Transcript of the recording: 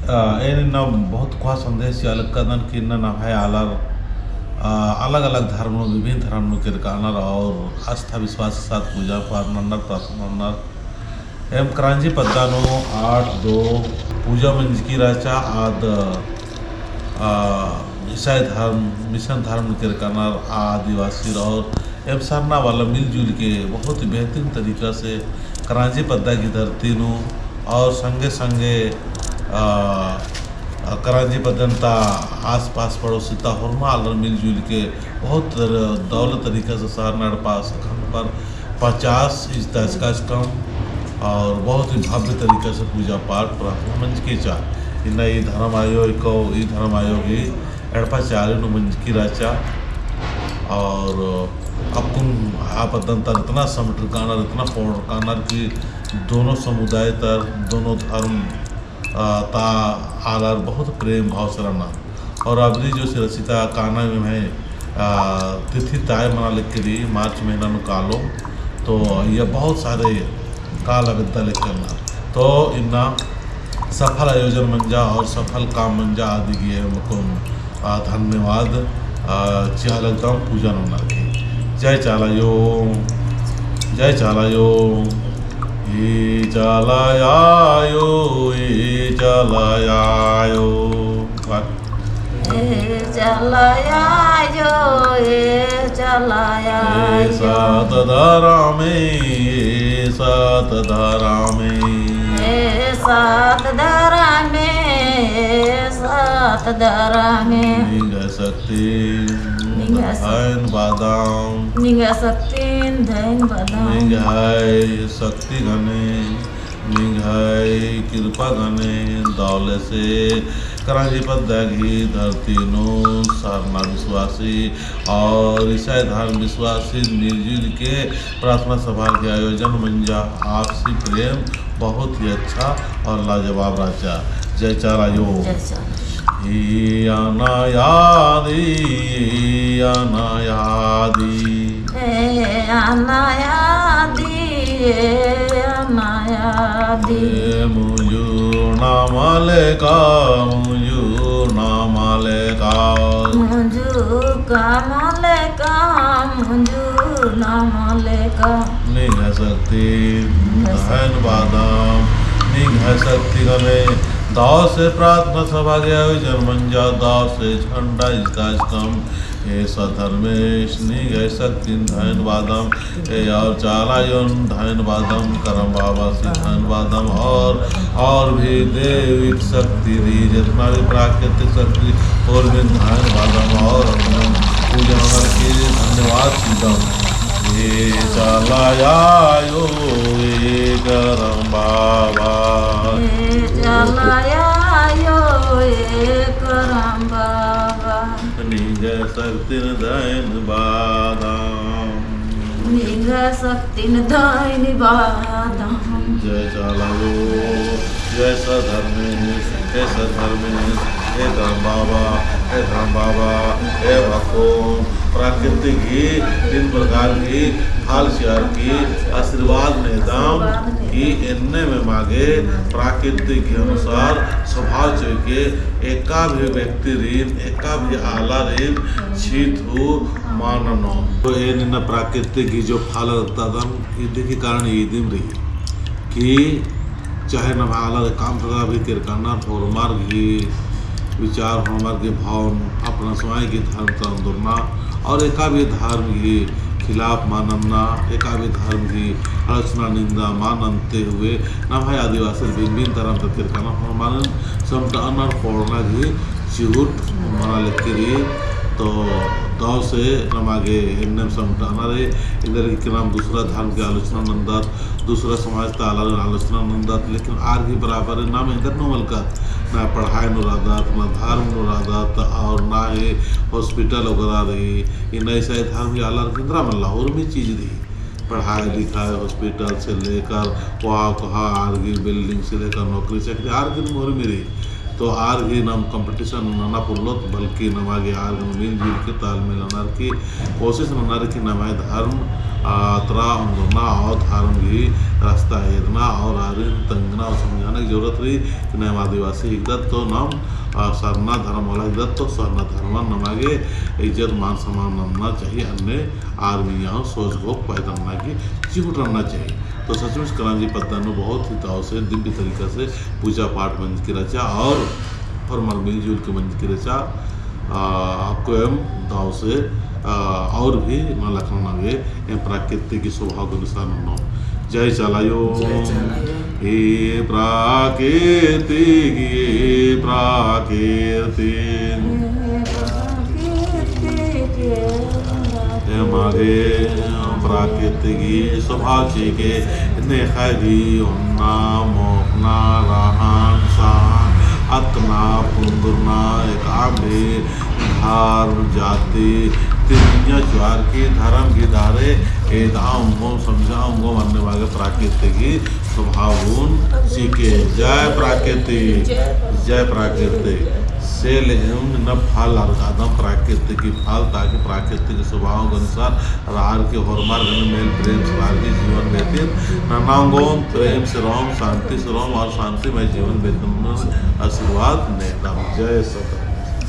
ಏನಿನ್ನ बहुत खुआ संदेश अलग कि न है आलर अलग अलग धर्म विभिन्न धर्म के कानर और आस्था विश्वास के साथ पूजा पाठ नन्नर प्रार्थना एम क्रांजी पद्दानो 8-2 पूजा मंज की राचा आद ईसाई धर्म मिशन धर्म के कानर आदिवासी और एम सरना वाला मिलजुल के बहुत ही बेहतरीन तरीका से करांजी पद्दा की धरती और संगे संगे करांजी पद्दनता आस पास पड़ोसीता हुरमा अलर मिलजुल के बहुत दौलत तरीके से शहर नड़पा सखन पर 50 इंच का कम और बहुत ही भव्य तरीके से पूजा पाठ प्रार्थना मंच के चा इन धर्म आयोग ई धर्म आयोग एड़पा चारिनु मंच की राचा और अपुन आपदंता इतना समटर कानर इतना पौड़ कानर की दोनों समुदाय तर दोनों धर्म ता आलर बहुत प्रेम भाव से रहना और अबरी जो सिरसिता काना में है तिथि ताय मना लिख के मार्च महीना नु कालो तो ये बहुत सारे काल विद्या लिख करना तो इन्ना सफल आयोजन मंजा और सफल काम मंजा आदि की धन्यवाद चिहालगदाम पूजा नमना की जय चालायो जय चालायो ये चलायायो ये चलायायो ये चलायायो ये चलायायो ये सात धारा में ये सात धारा में ये सात धारा में ये सात धारा में निग शक्ति धन बादाम निगा सकती धन बादाम निघाय शक्ति घने निघाय कृपा घने दौले से करांजी पद्दा की धरती नो सारना विश्वासी और ईसाई धर्म विश्वासी मिलजुल के प्रार्थना सभा के आयोजन मंजा आपसी प्रेम बहुत ही अच्छा और लाजवाब राजा जय चारायो अनायादी अनायादी अनायादी अनायादी मुझू नामालेका मुझू नामालेका मुझू कामालेका मुझू नामालेका निघ शक्ति धन बादाम निघ शक्ति गले दाव से प्रार्थना सभा के आयोजन मंजा दाव से झंडा कम हे सधर्मेश निघ शक्ति धन बादम हे और चालायन धन बादम करम बाबा से धन बादम और भी देविक शक्ति दी जितना भी प्राकृतिक शक्ति और भी धन बादम और पूजन करके धन्यवाद सीधम ये चालायो ये करम बाबा चलायायो ये करम बाबा निघ शक्ति धन बादाम निगा सकती धन बादाम जय चालायो जय सधर्मेश हे सधर्मेश हे धर्म बाबा हे भक्तो प्राकृतिक ही 3 प्रकार की हाल शेयर की आशीर्वाद में दाम की इनने में मांगे प्राकृतिक के अनुसार स्वभाव के एका भी व्यक्ति ऋण एका भी आला ऋण छीत हो माननो तो ये निन्न प्राकृतिक की जो फल रखता था ईद के कारण ईद रही कि चाहे न आला काम प्रकार भी करना और मार्ग ही विचार हमार के भाव अपना स्वयं की धर्म तंदुरना और एका भी धर्म की खिलाफ मानना एका भी धर्म की आलोचना निंदा मानते हुए न भाई आदिवासी भिन्न धर्म तक मान समटा फोड़ना की चिहुट मना लिख तो दाव से नमागे इन्हें समटाना रे इधर के नाम दूसरा धर्म की आलोचना नंदत दूसरा समाज का आलोचना नंदत लेकिन आर की बराबर नाम इधर नो मलकत ना पढ़ाई नुरादत ना धर्म नुरादत और ना ही हॉस्पिटल वगैरह रही ये नई सही धर्म की आला केंद्रा में लाहौर में चीज़ दी पढ़ाई लिखाई हॉस्पिटल से लेकर वहाँ कहाँ आर की बिल्डिंग से लेकर नौकरी चाकरी आर की मोहर में रही तो आर ही नम कंपटीशन नना पुल्लोत बल्कि नमागे आर मिलजुल के तालमेल अनार की कोशिश ननार की नमाय धर्म त्रा अंदरना और धर्म की रास्ता हेरना और आर्य तंगना और समझाने की जरूरत रही कि नम आदिवासी हिदत तो नम सरना धर्म वाला हिदत तो सरना धर्म नमागे इज्जत मान सम्मान नमना चाहिए अन्य आर्मियाँ सोच को पैदलना की चिहुट रहना चाहिए। तो सचमुच कलाम जी पद्दानु बहुत ही दाव से दिव्य तरीका से पूजा पाठ मंच की रचा और फॉर्मल मिलजुल के मंच की रचा आपको एवं दाव से और भी न लखनऊ नगे एवं प्राकृतिक की शोभा को अनुसार नो जय चलायो हे प्राकृतिक ये प्राकृतिक मागे प्राकृतिक स्वभाव के नेखी उन्ना मोकना राहन सान अतना पुंगुरना एक आबे धार जाति तिरंगा ज्वार की धर्म की धारे ए धाम समझाऊंगो मानने वाले प्राकृतिक स्वभाव गुण सीखे। जय प्राकृतिक से न फल आदम प्राकृतिक की फल ताकि प्राकृतिक स्वभाव के अनुसार आर के होरमार मेल प्रेम से के जीवन व्यतीत नांगो प्रेम से रोम शांति से रोम और शांतिमय जीवन व्यतीत आशीर्वाद नेता। जय सत।